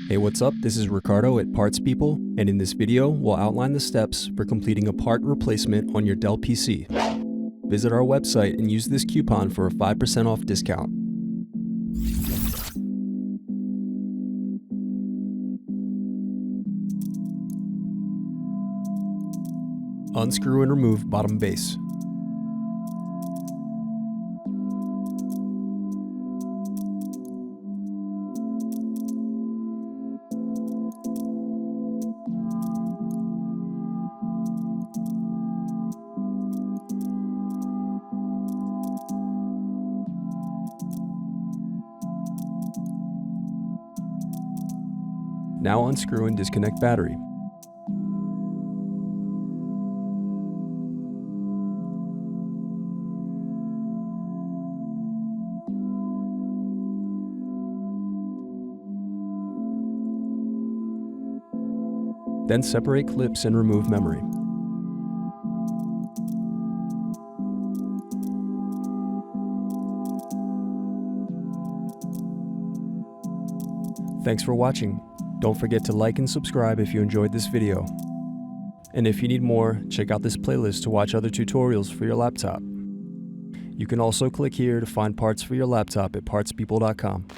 Hey, what's up? This is Ricardo at Parts People, and in this video, we'll outline the steps for completing a part replacement on your Dell PC. Visit our website and use this coupon for a 5% off discount. Unscrew and remove bottom base. Now unscrew and disconnect battery. Then separate clips and remove memory. Thanks for watching. Don't forget to like and subscribe if you enjoyed this video. And if you need more, check out this playlist to watch other tutorials for your laptop. You can also click here to find parts for your laptop at partspeople.com.